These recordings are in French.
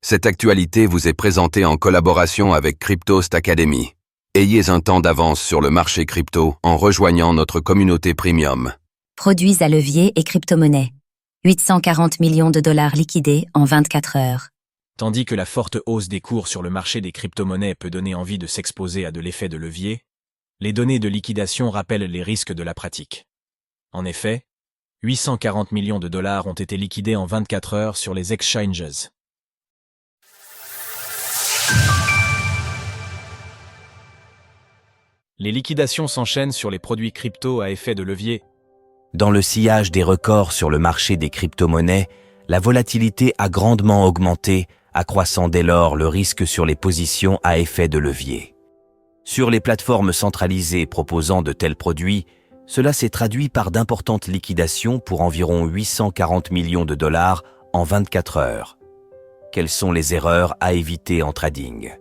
Cette actualité vous est présentée en collaboration avec Cryptost Academy. Ayez un temps d'avance sur le marché crypto en rejoignant notre communauté premium. Produits à levier et crypto-monnaies. 840 millions de dollars liquidés en 24 heures. Tandis que la forte hausse des cours sur le marché des crypto-monnaies peut donner envie de s'exposer à de l'effet de levier, les données de liquidation rappellent les risques de la pratique. En effet, 840 millions de dollars ont été liquidés en 24 heures sur les exchanges. Les liquidations s'enchaînent sur les produits crypto à effet de levier. Dans le sillage des records sur le marché des crypto-monnaies, la volatilité a grandement augmenté, accroissant dès lors le risque sur les positions à effet de levier. Sur les plateformes centralisées proposant de tels produits, cela s'est traduit par d'importantes liquidations pour environ 840 millions de dollars en 24 heures. Quelles sont les erreurs à éviter en trading?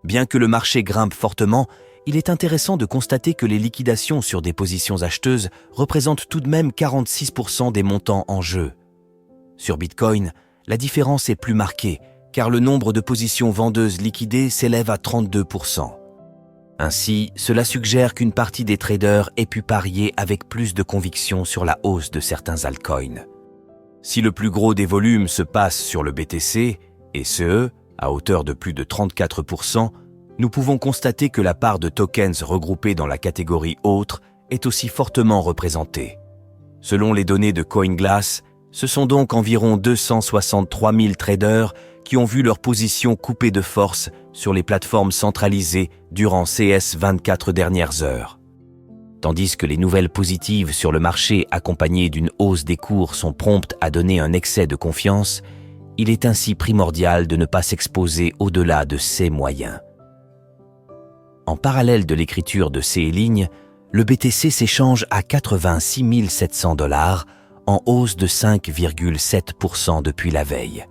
Bien que le marché grimpe fortement, il est intéressant de constater que les liquidations sur des positions acheteuses représentent tout de même 46% des montants en jeu. Sur Bitcoin, la différence est plus marquée, car le nombre de positions vendeuses liquidées s'élève à 32%. Ainsi, cela suggère qu'une partie des traders ait pu parier avec plus de conviction sur la hausse de certains altcoins. Si le plus gros des volumes se passe sur le BTC, et ce, à hauteur de plus de 34%, nous pouvons constater que la part de tokens regroupés dans la catégorie autres est aussi fortement représentée. Selon les données de CoinGlass, ce sont donc environ 263 000 traders qui ont vu leur position coupée de force sur les plateformes centralisées durant ces 24 dernières heures. Tandis que les nouvelles positives sur le marché accompagnées d'une hausse des cours sont promptes à donner un excès de confiance, il est ainsi primordial de ne pas s'exposer au-delà de ces moyens. En parallèle de l'écriture de ces lignes, le BTC s'échange à 86 700 $, en hausse de 5,7% depuis la veille.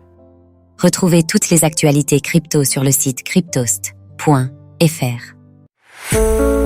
Retrouvez toutes les actualités crypto sur le site cryptost.fr.